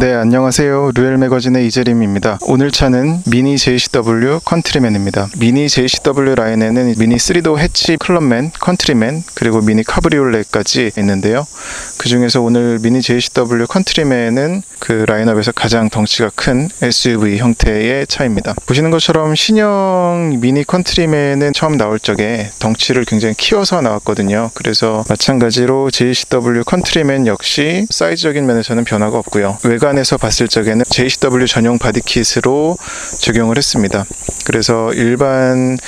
네, 안녕하세요. 루엘 매거진의 이재림입니다. 오늘 차는 미니 JCW 컨트리맨입니다. 미니 JCW 라인에는 미니 3도어 해치 클럽맨, 컨트리맨, 그리고 미니 카브리올레까지 있는데요. 그 중에서 오늘 미니 JCW 컨트리맨은 그 라인업에서 가장 덩치가 큰 SUV 형태의 차입니다. 보시는 것처럼 신형 미니 컨트리맨은 처음 나올 적에 덩치를 굉장히 키워서 나왔거든요. 그래서 마찬가지로 JCW 컨트리맨 역시 사이즈적인 면에서는 변화가 없고요. 외관에서 봤을 적에는 JCW 전용 바디킷으로 적용을 했습니다. 그래서 일반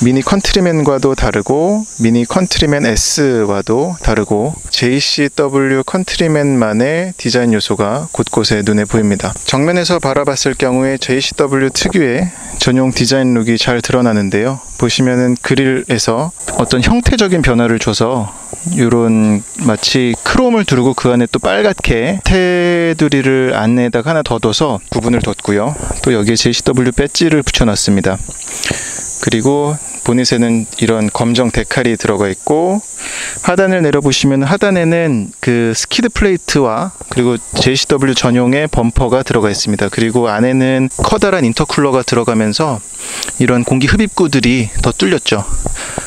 미니 컨트리맨과도 다르고 미니 컨트리맨 S와도 다르고 JCW 컨트리맨만의 디자인 요소가 곳곳에 눈에 보입니다. 정면에서 바라봤을 경우에 JCW 특유의 전용 디자인 룩이 잘 드러나는데요. 보시면은 그릴에서 어떤 형태적인 변화를 줘서 이런 마치 크롬을 두르고 그 안에 또 빨갛게 테두리를 안에다가 하나 더 둬서 구분을 뒀고요. 또 여기에 JCW 배지를 붙여놨습니다. 그리고 보닛에는 이런 검정 데칼이 들어가 있고, 하단을 내려보시면 하단에는 그 스키드 플레이트와 그리고 JCW 전용의 범퍼가 들어가 있습니다. 그리고 안에는 커다란 인터쿨러가 들어가면서 이런 공기 흡입구들이 더 뚫렸죠.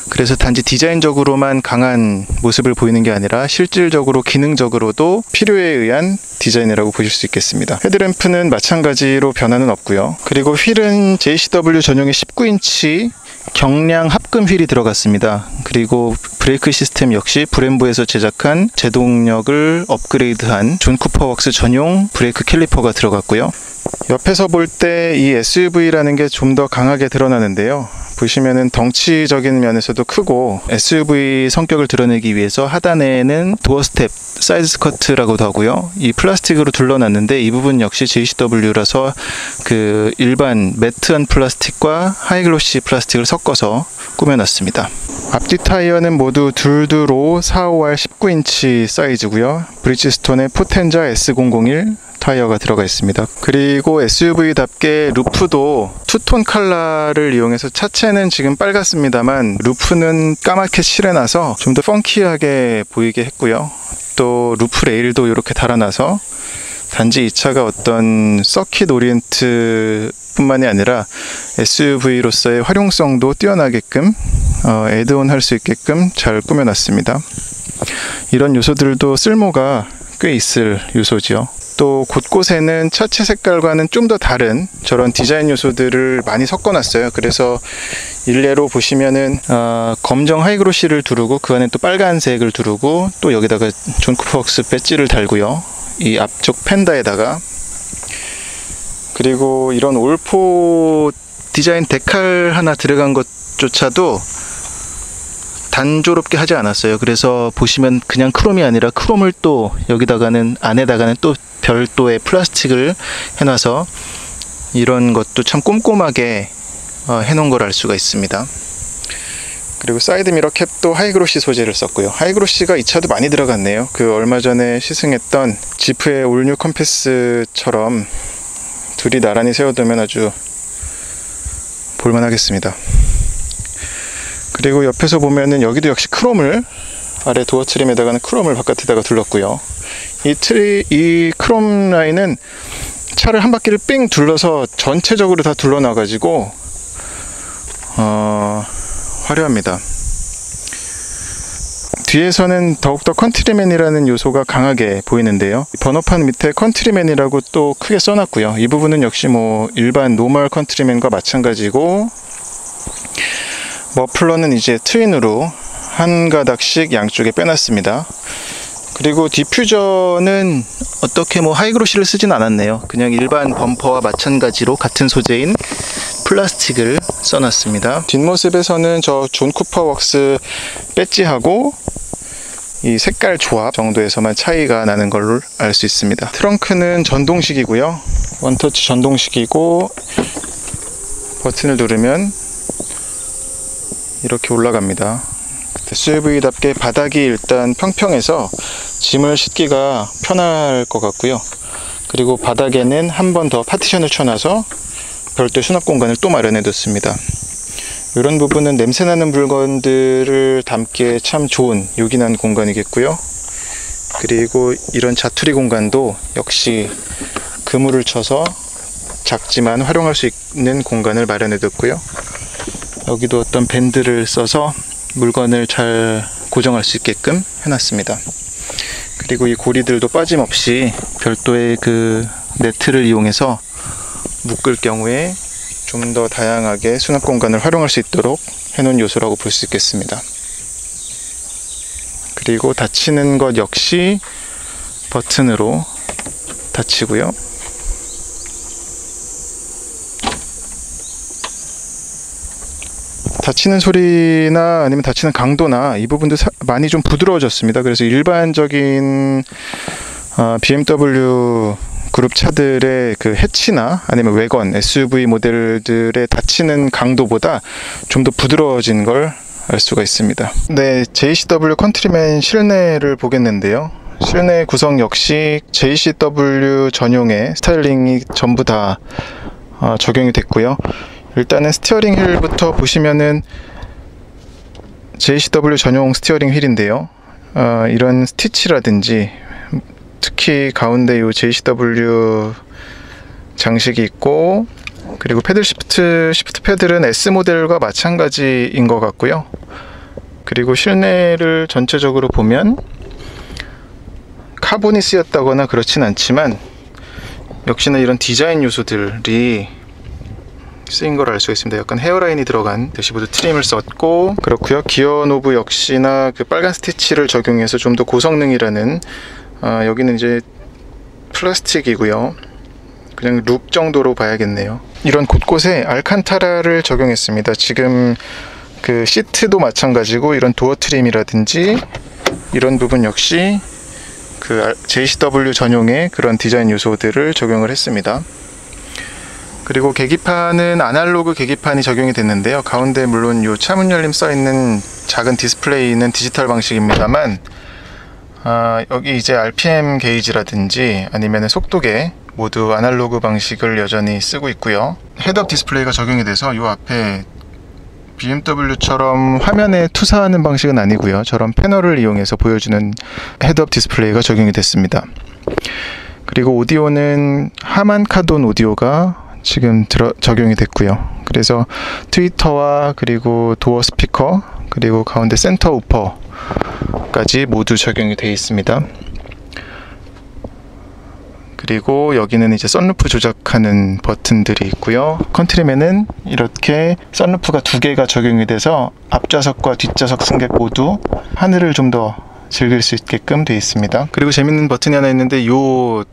그래서 단지 디자인적으로만 강한 모습을 보이는 게 아니라 실질적으로 기능적으로도 필요에 의한 디자인이라고 보실 수 있겠습니다. 헤드램프는 마찬가지로 변화는 없고요. 그리고 휠은 JCW 전용의 19인치 경량 합금 휠이 들어갔습니다. 그리고 브레이크 시스템 역시 브렘보에서 제작한 제동력을 업그레이드한 존 쿠퍼 웍스 전용 브레이크 캘리퍼가 들어갔고요. 옆에서 볼 때 이 SUV라는 게 좀 더 강하게 드러나는데요. 보시면은 덩치적인 면에서도 크고 SUV 성격을 드러내기 위해서 하단에는 도어 스텝 사이드 스커트라고도 하고요. 이 플라스틱으로 둘러놨는데 이 부분 역시 JCW라서 그 일반 매트한 플라스틱과 하이글로시 플라스틱을 섞어서 꾸며놨습니다. 앞뒤 타이어는 모두 둘두로 45R 19인치 사이즈고요. 브리지스톤의 포텐자 S001 타이어가 들어가 있습니다. 그리고 SUV답게 루프도 투톤 컬러를 이용해서 차체는 지금 빨갛습니다만 루프는 까맣게 칠해놔서 좀 더 펑키하게 보이게 했고요. 또 루프 레일도 이렇게 달아놔서 단지 이 차가 어떤 서킷 오리엔트 뿐만이 아니라 SUV로서의 활용성도 뛰어나게끔 애드온 할 수 있게끔 잘 꾸며놨습니다. 이런 요소들도 쓸모가 꽤 있을 요소죠. 또 곳곳에는 차체 색깔과는 좀 더 다른 저런 디자인 요소들을 많이 섞어놨어요. 그래서 일례로 보시면은 검정 하이그로시를 두르고 그 안에 또 빨간색을 두르고 또 여기다가 존 쿠퍼 웍스 배지를 달고요. 이 앞쪽 펜다에다가, 그리고 이런 올포 디자인 데칼 하나 들어간 것조차도 단조롭게 하지 않았어요. 그래서 보시면 그냥 크롬이 아니라 크롬을 또 여기다가는 안에다가는 또 별도의 플라스틱을 해놔서 이런 것도 참 꼼꼼하게 해놓은 걸 알 수가 있습니다. 그리고 사이드 미러 캡도 하이그로시 소재를 썼고요. 하이그로시가 이 차도 많이 들어갔네요. 그 얼마 전에 시승했던 지프의 올뉴 컴패스처럼 둘이 나란히 세워두면 아주 볼만하겠습니다. 그리고 옆에서 보면은 여기도 역시 크롬을 아래 도어 트림에다가는 크롬을 바깥에다가 둘렀고요. 이 크롬 라인은 차를 한 바퀴를 삥 둘러서 전체적으로 다 둘러놔 가지고 화려합니다. 뒤에서는 더욱더 컨트리맨이라는 요소가 강하게 보이는데요. 번호판 밑에 컨트리맨이라고 또 크게 써놨고요. 이 부분은 역시 뭐 일반 노멀 컨트리맨과 마찬가지고, 머플러는 이제 트윈으로 한 가닥씩 양쪽에 빼놨습니다. 그리고 디퓨저는 어떻게 뭐 하이그로시를 쓰진 않았네요. 그냥 일반 범퍼와 마찬가지로 같은 소재인 플라스틱을 써놨습니다. 뒷모습에서는 저 존 쿠퍼 웍스 배지하고 이 색깔 조합 정도에서만 차이가 나는 걸로 알 수 있습니다. 트렁크는 전동식이고요. 원터치 전동식이고 버튼을 누르면 이렇게 올라갑니다. SUV답게 바닥이 일단 평평해서 짐을 싣기가 편할 것 같고요. 그리고 바닥에는 한 번 더 파티션을 쳐놔서 별도의 수납 공간을 또 마련해 뒀습니다. 이런 부분은 냄새나는 물건들을 담기에 참 좋은 요긴한 공간이겠고요. 그리고 이런 자투리 공간도 역시 그물을 쳐서 작지만 활용할 수 있는 공간을 마련해 뒀고요. 여기도 어떤 밴드를 써서 물건을 잘 고정할 수 있게끔 해놨습니다. 그리고 이 고리들도 빠짐없이 별도의 그 네트를 이용해서 묶을 경우에 좀 더 다양하게 수납 공간을 활용할 수 있도록 해놓은 요소라고 볼 수 있겠습니다. 그리고 닫히는 것 역시 버튼으로 닫히고요. 닫히는 소리나 아니면 닫히는 강도나 이 부분도 많이 좀 부드러워졌습니다. 그래서 일반적인 BMW 그룹 차들의 그 해치나 아니면 외건, SUV 모델들의 닫히는 강도보다 좀 더 부드러워진 걸 알 수가 있습니다. 네, JCW 컨트리맨 실내를 보겠는데요. 실내 구성 역시 JCW 전용의 스타일링이 전부 다 적용이 됐고요. 일단은 스티어링 휠부터 보시면은 JCW 전용 스티어링 휠인데요. 이런 스티치라든지 특히 가운데 이 JCW 장식이 있고, 그리고 패들 시프트 패들은 S 모델과 마찬가지인 것 같고요. 그리고 실내를 전체적으로 보면 카본이 쓰였다거나 그렇진 않지만 역시나 이런 디자인 요소들이 쓰인 걸 알 수 있습니다. 약간 헤어라인이 들어간 대시보드 트림을 썼고, 그렇고요. 기어 노브 역시나 그 빨간 스티치를 적용해서 좀 더 고성능이라는, 여기는 이제 플라스틱이고요. 그냥 룩 정도로 봐야겠네요. 이런 곳곳에 알칸타라를 적용했습니다. 지금 그 시트도 마찬가지고 이런 도어 트림이라든지 이런 부분 역시 그 JCW 전용의 그런 디자인 요소들을 적용을 했습니다. 그리고 계기판은 아날로그 계기판이 적용이 됐는데요. 가운데 물론 이 차문 열림 써있는 작은 디스플레이는 디지털 방식입니다만, 여기 이제 RPM 게이지라든지 아니면 속도계 모두 아날로그 방식을 여전히 쓰고 있고요. 헤드업 디스플레이가 적용이 돼서 이 앞에 BMW처럼 화면에 투사하는 방식은 아니고요. 저런 패널을 이용해서 보여주는 헤드업 디스플레이가 적용이 됐습니다. 그리고 오디오는 하만 카돈 오디오가 지금 적용이 됐고요. 그래서 트위터와 그리고 도어 스피커 그리고 가운데 센터 우퍼까지 모두 적용이 되어 있습니다. 그리고 여기는 이제 썬루프 조작하는 버튼들이 있고요. 컨트리맨은 이렇게 썬루프가 두 개가 적용이 돼서 앞좌석과 뒷좌석 승객 모두 하늘을 좀 더 즐길 수 있게끔 되어 있습니다. 그리고 재밌는 버튼이 하나 있는데 이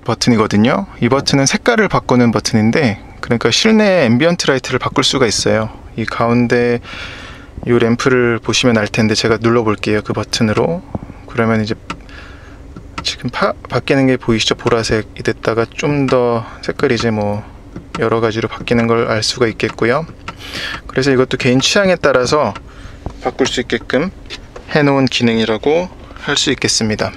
버튼이거든요. 이 버튼은 색깔을 바꾸는 버튼인데, 그러니까 실내 앰비언트 라이트를 바꿀 수가 있어요. 이 가운데 이 램프를 보시면 알 텐데 제가 눌러 볼게요. 그 버튼으로. 그러면 이제 지금 바뀌는 게 보이시죠? 보라색이 됐다가 좀 더 색깔이 이제 뭐 여러 가지로 바뀌는 걸 알 수가 있겠고요. 그래서 이것도 개인 취향에 따라서 바꿀 수 있게끔 해놓은 기능이라고 할 수 있겠습니다.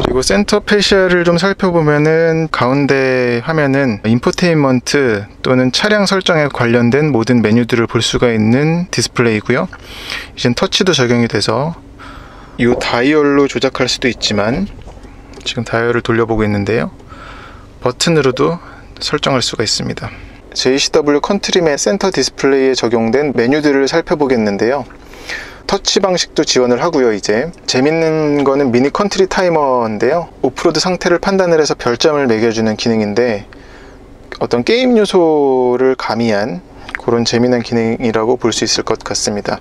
그리고 센터 페시아를 좀 살펴보면은 가운데 화면은 인포테인먼트 또는 차량 설정에 관련된 모든 메뉴들을 볼 수가 있는 디스플레이고요. 이젠 터치도 적용이 돼서 이 다이얼로 조작할 수도 있지만, 지금 다이얼을 돌려보고 있는데요. 버튼으로도 설정할 수가 있습니다. JCW 컨트리맨 센터 디스플레이에 적용된 메뉴들을 살펴보겠는데요. 터치 방식도 지원을 하고요. 이제 재밌는 거는 미니 컨트리 타이머인데요. 오프로드 상태를 판단을 해서 별점을 매겨주는 기능인데, 어떤 게임 요소를 가미한 그런 재미난 기능이라고 볼 수 있을 것 같습니다.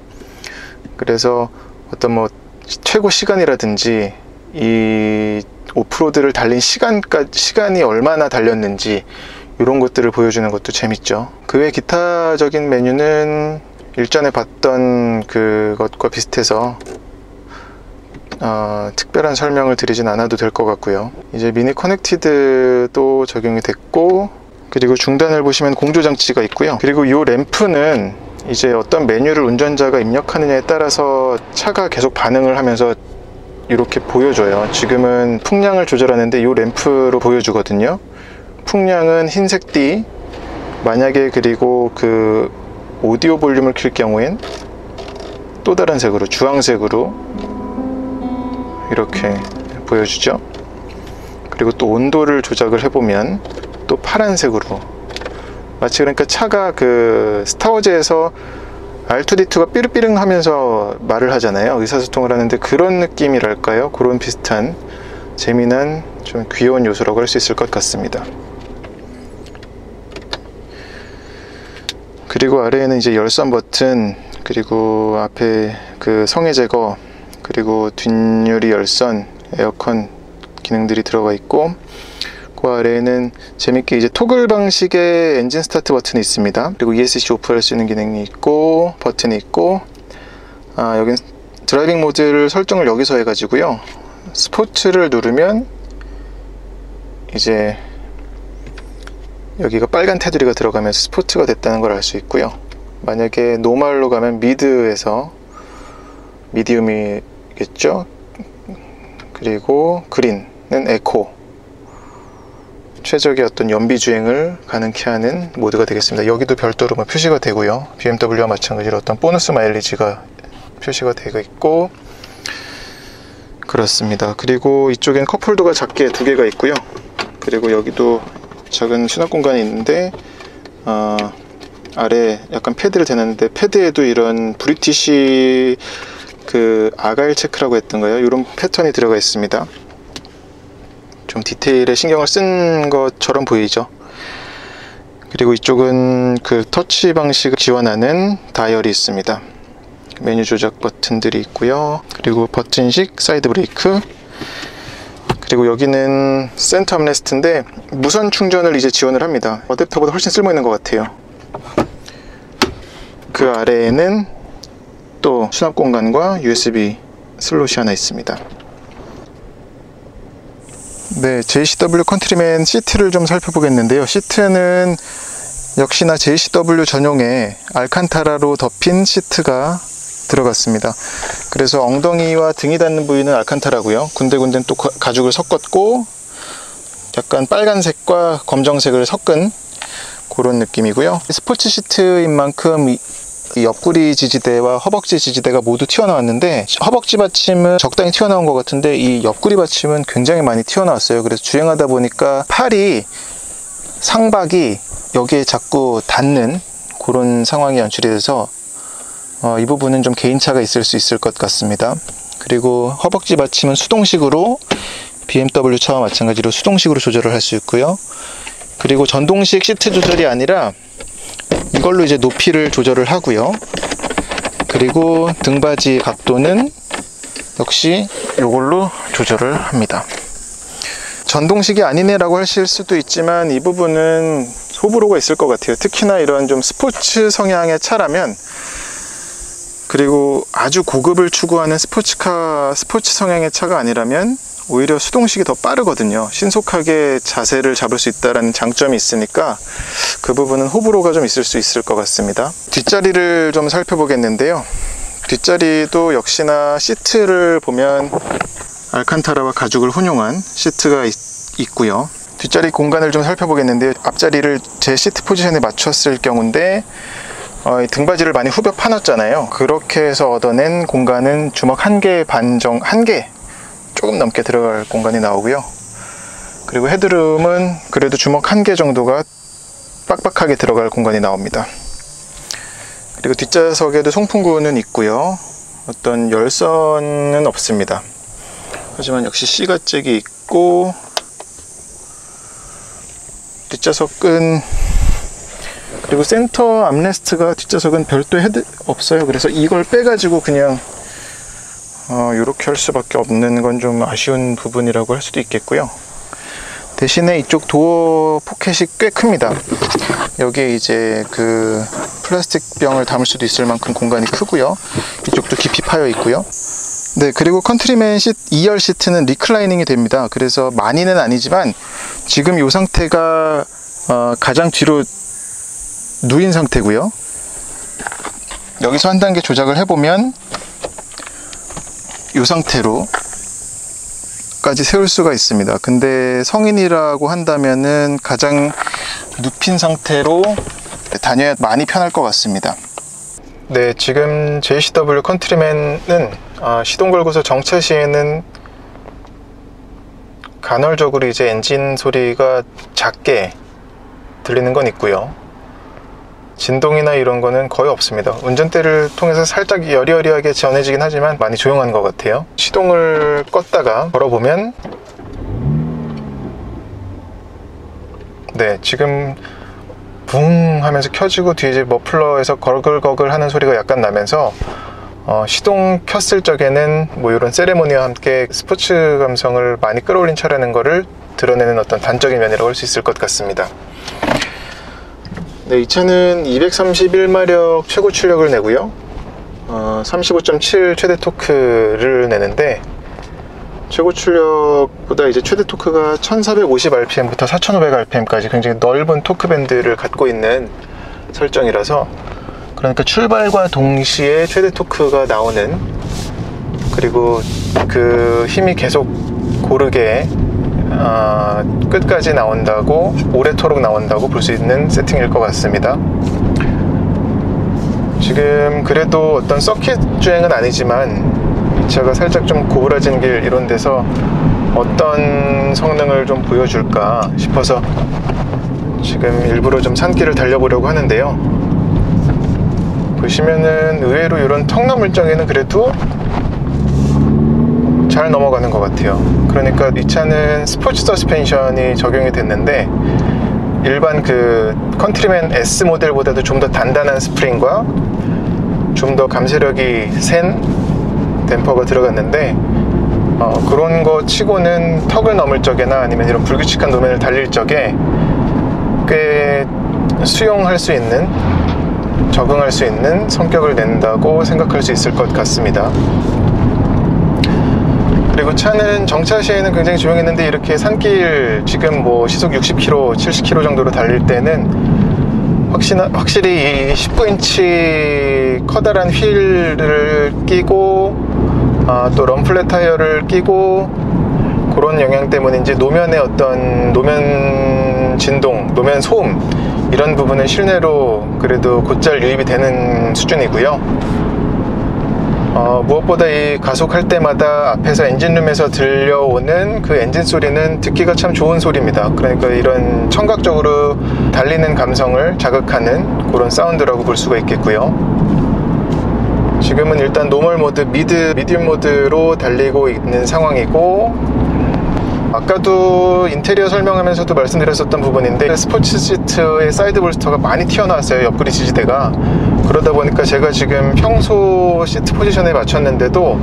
그래서 어떤 뭐 최고 시간이라든지 이 오프로드를 달린 시간이 얼마나 달렸는지 이런 것들을 보여주는 것도 재밌죠. 그 외 기타적인 메뉴는 일전에 봤던 그것과 비슷해서 특별한 설명을 드리진 않아도 될 것 같고요. 이제 미니 커넥티드도 적용이 됐고, 그리고 중단을 보시면 공조장치가 있고요. 그리고 이 램프는 이제 어떤 메뉴를 운전자가 입력하느냐에 따라서 차가 계속 반응을 하면서 이렇게 보여줘요. 지금은 풍량을 조절하는데 이 램프로 보여주거든요. 풍량은 흰색 띠, 만약에 그리고 그 오디오 볼륨을 킬 경우엔 또 다른 색으로, 주황색으로 이렇게 보여주죠. 그리고 또 온도를 조작을 해보면 또 파란색으로, 마치 그러니까 차가 그 스타워즈에서 R2D2가 삐르삐릉 하면서 말을 하잖아요. 의사소통을 하는데 그런 느낌이랄까요? 그런 비슷한 재미난 좀 귀여운 요소라고 할 수 있을 것 같습니다. 그리고 아래에는 이제 열선 버튼, 그리고 앞에 그 성해 제거, 그리고 뒷유리 열선, 에어컨 기능들이 들어가 있고, 그 아래에는 재밌게 이제 토글 방식의 엔진 스타트 버튼이 있습니다. 그리고 ESC 오프할 수 있는 기능이 있고, 버튼이 있고, 여긴 드라이빙 모드를 설정을 여기서 해가지고요, 스포츠를 누르면 이제 여기가 빨간 테두리가 들어가면서 스포츠가 됐다는 걸 알 수 있고요. 만약에 노멀로 가면 미드에서 미디움이겠죠. 그리고 그린은 에코, 최적의 어떤 연비 주행을 가능케 하는 모드가 되겠습니다. 여기도 별도로 표시가 되고요. BMW와 마찬가지로 어떤 보너스 마일리지가 표시가 되어 있고, 그렇습니다. 그리고 이쪽엔 컵홀더가 작게 2개가 있고요. 그리고 여기도 작은 수납 공간이 있는데, 아래 약간 패드를 대놨는데, 패드에도 이런 브리티시 그 아가일 체크라고 했던가요? 이런 패턴이 들어가 있습니다. 좀 디테일에 신경을 쓴 것처럼 보이죠. 그리고 이쪽은 그 터치 방식을 지원하는 다이얼이 있습니다. 메뉴 조작 버튼들이 있고요. 그리고 버튼식 사이드 브레이크, 그리고 여기는 센터 암레스트인데 무선 충전을 이제 지원을 합니다. 어댑터보다 훨씬 쓸모 있는 것 같아요. 그 아래에는 또 수납 공간과 USB 슬롯이 하나 있습니다. 네, JCW 컨트리맨 시트를 좀 살펴보겠는데요. 시트는 역시나 JCW 전용의 알칸타라로 덮인 시트가 들어갔습니다. 그래서 엉덩이와 등이 닿는 부위는 알칸타라고요. 군데군데는 또 가죽을 섞었고, 약간 빨간색과 검정색을 섞은 그런 느낌이고요. 스포츠 시트인 만큼 이 옆구리 지지대와 허벅지 지지대가 모두 튀어나왔는데, 허벅지 받침은 적당히 튀어나온 것 같은데 이 옆구리 받침은 굉장히 많이 튀어나왔어요. 그래서 주행하다 보니까 팔이, 상박이 여기에 자꾸 닿는 그런 상황이 연출이 돼서 이 부분은 좀 개인차가 있을 수 있을 것 같습니다. 그리고 허벅지 받침은 수동식으로, BMW 차와 마찬가지로 수동식으로 조절을 할 수 있고요. 그리고 전동식 시트 조절이 아니라 이걸로 이제 높이를 조절을 하고요. 그리고 등받이 각도는 역시 이걸로 조절을 합니다. 전동식이 아니네 라고 하실 수도 있지만 이 부분은 호불호가 있을 것 같아요. 특히나 이런 좀 스포츠 성향의 차라면, 그리고 아주 고급을 추구하는 스포츠 성향의 차가 아니라면 오히려 수동식이 더 빠르거든요. 신속하게 자세를 잡을 수 있다는 장점이 있으니까 그 부분은 호불호가 좀 있을 수 있을 것 같습니다. 뒷자리를 좀 살펴보겠는데요. 뒷자리도 역시나 시트를 보면 알칸타라와 가죽을 혼용한 시트가 있고요. 뒷자리 공간을 좀 살펴보겠는데요. 앞자리를 제 시트 포지션에 맞췄을 경우인데 등받이를 많이 후벼 파놨잖아요. 그렇게 해서 얻어낸 공간은 주먹 1개 반 정도, 1개 조금 넘게 들어갈 공간이 나오고요. 그리고 헤드룸은 그래도 주먹 1개 정도가 빡빡하게 들어갈 공간이 나옵니다. 그리고 뒷좌석에도 송풍구는 있고요. 어떤 열선은 없습니다. 하지만 역시 C가잭이 있고, 뒷좌석은, 그리고 센터 암레스트가 뒷좌석은 별도 헤드 없어요. 그래서 이걸 빼가지고 그냥 이렇게 할 수밖에 없는 건 좀 아쉬운 부분이라고 할 수도 있겠고요. 대신에 이쪽 도어 포켓이 꽤 큽니다. 여기에 이제 그 플라스틱 병을 담을 수도 있을 만큼 공간이 크고요. 이쪽도 깊이 파여 있고요. 네, 그리고 컨트리맨 2열 시트는 리클라이닝이 됩니다. 그래서 많이는 아니지만 지금 이 상태가 가장 뒤로 누인 상태고요. 여기서 한 단계 조작을 해보면 이 상태로 까지 세울 수가 있습니다. 근데 성인이라고 한다면은 가장 눕힌 상태로 다녀야 많이 편할 것 같습니다. 네, 지금 JCW 컨트리맨은 시동 걸고서 정차 시에는 간헐적으로 이제 엔진 소리가 작게 들리는 건 있고요. 진동이나 이런 거는 거의 없습니다. 운전대를 통해서 살짝 여리여리하게 전해지긴 하지만 많이 조용한 것 같아요. 시동을 껐다가 걸어보면 네, 지금 붕 하면서 켜지고 뒤에 이제 머플러에서 거글거글 하는 소리가 약간 나면서 시동 켰을 적에는 뭐 이런 세레모니와 함께 스포츠 감성을 많이 끌어올린 차라는 거를 드러내는 어떤 단적인 면이라고 할 수 있을 것 같습니다. 네, 이 차는 231마력 최고 출력을 내고요, 35.7 최대 토크를 내는데, 최고 출력보다 이제 최대 토크가 1450rpm부터 4500rpm까지 굉장히 넓은 토크 밴드를 갖고 있는 설정이라서, 그러니까 출발과 동시에 최대 토크가 나오는, 그리고 그 힘이 계속 고르게 끝까지 나온다고, 오래도록 나온다고 볼 수 있는 세팅일 것 같습니다. 지금 그래도 어떤 서킷 주행은 아니지만 이 차가 살짝 좀 고부라진 길 이런 데서 어떤 성능을 좀 보여줄까 싶어서 지금 일부러 좀 산길을 달려보려고 하는데요. 보시면은 의외로 이런 턱 넘을 적에는 그래도 잘 넘어가는 것 같아요. 그러니까 이 차는 스포츠 서스펜션이 적용이 됐는데, 일반 그 컨트리맨 S 모델보다도 좀 더 단단한 스프링과 좀 더 감쇄력이 센 댐퍼가 들어갔는데, 그런 거 치고는 턱을 넘을 적에나 아니면 이런 불규칙한路面을 달릴 적에 꽤 수용할 수 있는, 적응할 수 있는 성격을 낸다고 생각할 수 있을 것 같습니다. 그리고 차는 정차 시에는 굉장히 조용했는데, 이렇게 산길 지금 뭐 시속 60km, 70km 정도로 달릴 때는 확실히 이 19인치 커다란 휠을 끼고 또 럼플렛 타이어를 끼고 그런 영향 때문인지 노면의 어떤 노면 진동, 노면 소음 이런 부분은 실내로 그래도 곧잘 유입이 되는 수준이고요. 무엇보다 이 가속할 때마다 앞에서 엔진룸에서 들려오는 그 엔진 소리는 듣기가 참 좋은 소리입니다. 그러니까 이런 청각적으로 달리는 감성을 자극하는 그런 사운드라고 볼 수가 있겠고요. 지금은 일단 노멀 모드, 미디움 모드로 달리고 있는 상황이고, 아까도 인테리어 설명하면서도 말씀드렸었던 부분인데, 스포츠 시트의 사이드 볼스터가 많이 튀어나왔어요, 옆구리 지지대가. 그러다 보니까 제가 지금 평소 시트 포지션에 맞췄는데도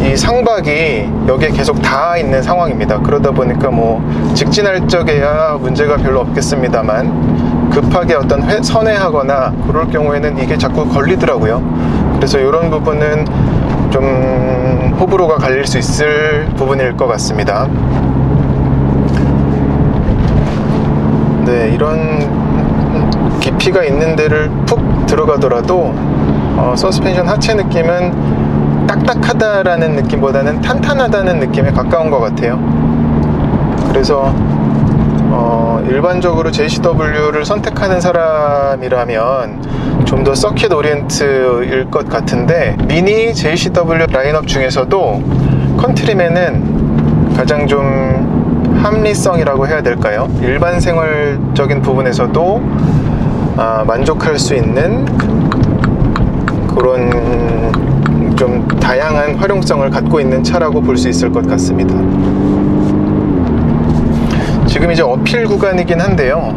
이 상박이 여기에 계속 닿아 있는 상황입니다. 그러다 보니까 뭐 직진할 적에야 문제가 별로 없겠습니다만, 급하게 어떤 선회하거나 그럴 경우에는 이게 자꾸 걸리더라고요. 그래서 이런 부분은 좀 호불호가 갈릴 수 있을 부분일 것 같습니다. 네, 이런 깊이가 있는 데를 푹 들어가더라도 서스펜션 하체 느낌은 딱딱하다라는 느낌보다는 탄탄하다는 느낌에 가까운 것 같아요. 그래서 일반적으로 JCW를 선택하는 사람이라면 좀 더 서킷 오리엔트일 것 같은데, 미니 JCW 라인업 중에서도 컨트리맨은 가장 좀 합리성이라고 해야 될까요? 일반 생활적인 부분에서도 만족할 수 있는 그런 좀 다양한 활용성을 갖고 있는 차라고 볼 수 있을 것 같습니다. 지금 이제 어필 구간이긴 한데요,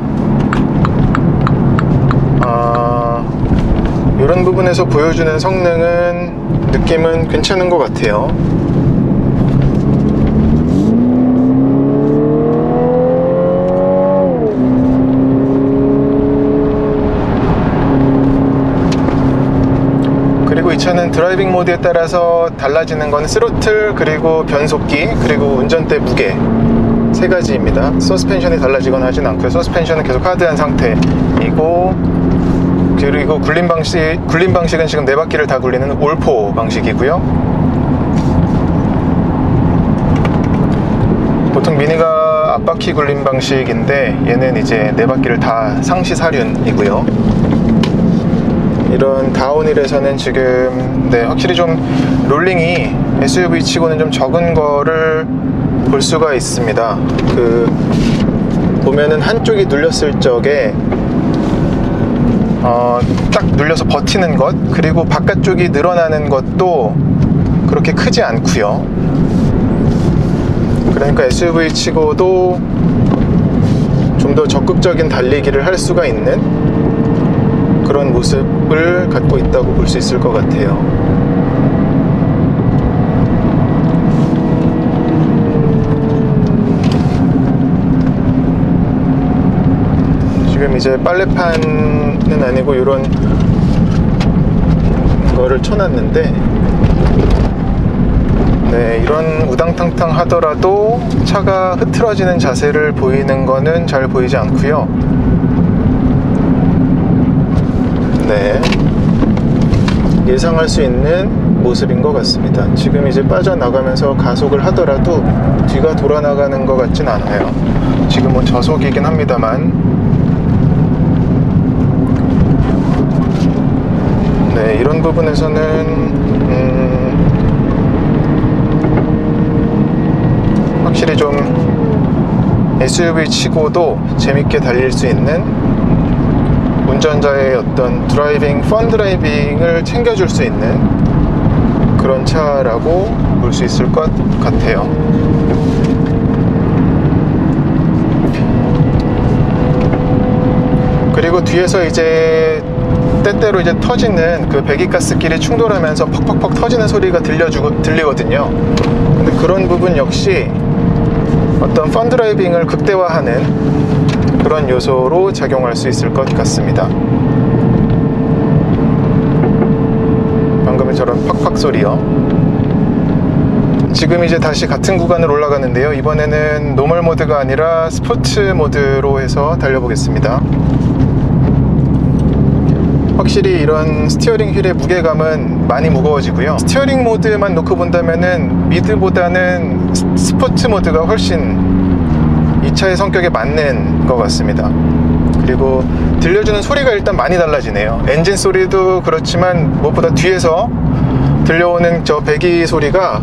이런 부분에서 보여주는 성능은, 느낌은 괜찮은 것 같아요. 그리고 이 차는 드라이빙 모드에 따라서 달라지는 건 스로틀, 그리고 변속기, 그리고 운전대 무게 세 가지입니다. 서스펜션이 달라지거나 하진 않고요. 서스펜션은 계속 하드한 상태이고, 그리고 굴림 방식은 지금 네 바퀴를 다 굴리는 올포 방식이고요. 보통 미니가 앞바퀴 굴림 방식인데, 얘는 이제 네 바퀴를 다 상시 사륜이고요. 이런 다운힐에서는 지금 확실히 좀 롤링이 SUV 치고는 좀 적은 거를 볼 수가 있습니다. 보면은 한쪽이 눌렸을 적에 딱 눌려서 버티는 것, 그리고 바깥쪽이 늘어나는 것도 그렇게 크지 않고요. 그러니까 SUV 치고도 좀 더 적극적인 달리기를 할 수가 있는 그런 모습을 갖고 있다고 볼 수 있을 것 같아요. 지금 이제 빨래판은 아니고 이런 거를 쳐놨는데, 네, 이런 우당탕탕 하더라도 차가 흐트러지는 자세를 보이는 거는 잘 보이지 않고요. 네, 예상할 수 있는 모습인 것 같습니다. 지금 이제 빠져나가면서 가속을 하더라도 뒤가 돌아나가는 것 같진 않아요. 지금은 저속이긴 합니다만, 네, 이런 부분에서는 확실히 좀 SUV 치고도 재밌게 달릴 수 있는, 운전자의 어떤 드라이빙, 펀 드라이빙을 챙겨줄 수 있는 그런 차라고 볼 수 있을 것 같아요. 그리고 뒤에서 이제 때때로 이제 터지는 그 배기가스끼리 충돌하면서 퍽퍽퍽 터지는 소리가 들리거든요. 근데 그런 부분 역시 어떤 펀 드라이빙을 극대화하는 그런 요소로 작용할 수 있을 것 같습니다. 방금의 저런 팍팍 소리요. 지금 이제 다시 같은 구간을 올라가는데요. 이번에는 노멀 모드가 아니라 스포츠 모드로 해서 달려보겠습니다. 확실히 이런 스티어링 휠의 무게감은 많이 무거워지고요. 스티어링 모드만 놓고 본다면은 미드보다는 스포츠 모드가 훨씬 이 차의 성격에 맞는 것 같습니다. 그리고 들려주는 소리가 일단 많이 달라지네요. 엔진 소리도 그렇지만 무엇보다 뒤에서 들려오는 저 배기 소리가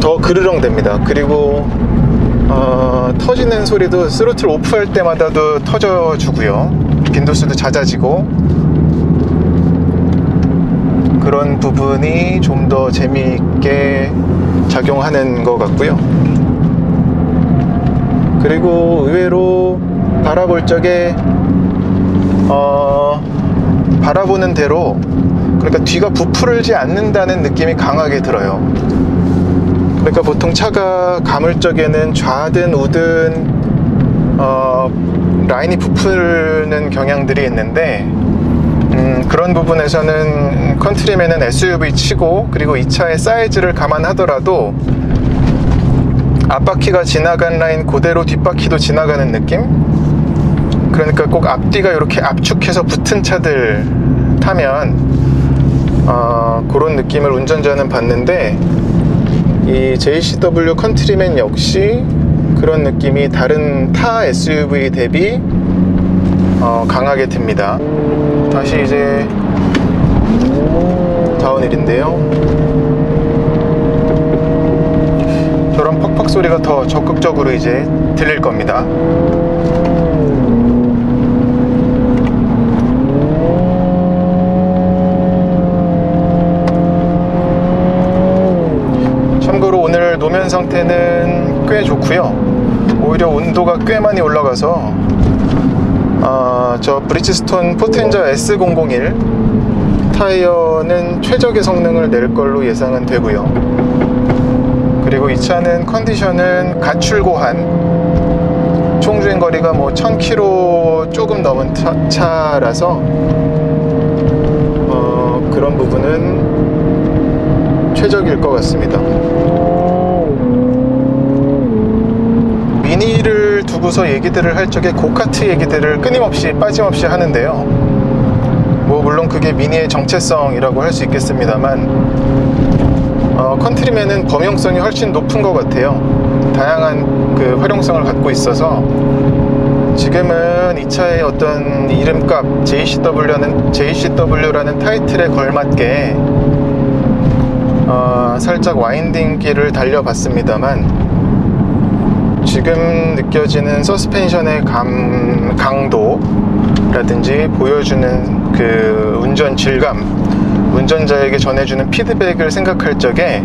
더 그르렁 됩니다. 그리고 터지는 소리도 스로틀 오프할 때마다도 터져주고요. 빈도수도 잦아지고, 그런 부분이 좀 더 재미있게 작용하는 것 같고요. 그리고 의외로 바라볼 적에 바라보는 대로, 그러니까 뒤가 부풀지 않는다는 느낌이 강하게 들어요. 그러니까 보통 차가 감을 적에는 좌든 우든 라인이 부풀는 경향들이 있는데, 그런 부분에서는 컨트리맨은 SUV 치고, 그리고 이 차의 사이즈를 감안하더라도 앞바퀴가 지나간 라인 그대로 뒷바퀴도 지나가는 느낌? 그러니까 꼭 앞뒤가 이렇게 압축해서 붙은 차들 타면 그런 느낌을 운전자는 받는데, 이 JCW 컨트리맨 역시 그런 느낌이 다른 타 SUV 대비 강하게 듭니다. 다시 이제 다운힐인데요. 저런 퍽퍽 소리가 더 적극적으로 이제 들릴 겁니다. 참고로 오늘 노면 상태는 꽤 좋고요. 오히려 온도가 꽤 많이 올라가서 저 브리지스톤 포텐저 S001 타이어는 최적의 성능을 낼 걸로 예상은 되고요. 그리고 이 차는 컨디션은 가출고한, 총주행 거리가 뭐 1000km 조금 넘은 차라서 그런 부분은 최적일 것 같습니다. 미니를 두고서 얘기들을 할 적에 고카트 얘기들을 끊임없이 빠짐없이 하는데요. 뭐 물론 그게 미니의 정체성이라고 할 수 있겠습니다만, 컨트리맨은 범용성이 훨씬 높은 것 같아요. 다양한 그 활용성을 갖고 있어서 지금은 이 차의 어떤 이름값 JCW라는 타이틀에 걸맞게 살짝 와인딩 길을 달려봤습니다만, 지금 느껴지는 서스펜션의 강도라든지 보여주는 그 운전 질감, 운전자에게 전해주는 피드백을 생각할 적에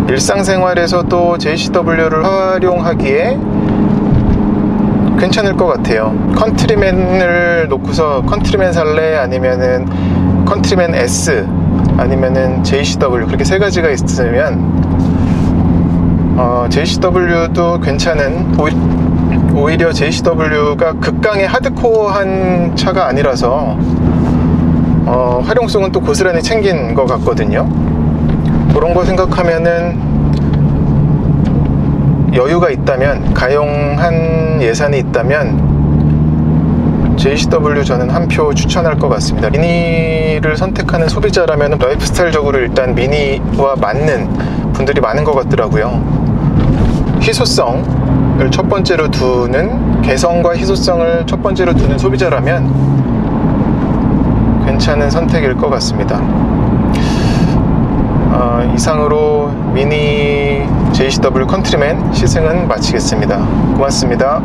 일상생활에서도 JCW를 활용하기에 괜찮을 것 같아요. 컨트리맨을 놓고서 컨트리맨 살래? 아니면은 컨트리맨 S 아니면은 JCW, 그렇게 세 가지가 있으면 JCW도 괜찮은, 오히려 JCW가 극강의 하드코어한 차가 아니라서 활용성은 또 고스란히 챙긴 것 같거든요. 그런 거 생각하면은 여유가 있다면, 가용한 예산이 있다면 JCW 저는 한 표 추천할 것 같습니다. 미니를 선택하는 소비자라면 라이프 스타일적으로 일단 미니와 맞는 분들이 많은 것 같더라고요. 희소성을 첫 번째로 두는, 개성과 희소성을 첫 번째로 두는 소비자라면 괜찮은 선택일 것 같습니다. 이상으로 미니 JCW 컨트리맨 시승은 마치겠습니다. 고맙습니다.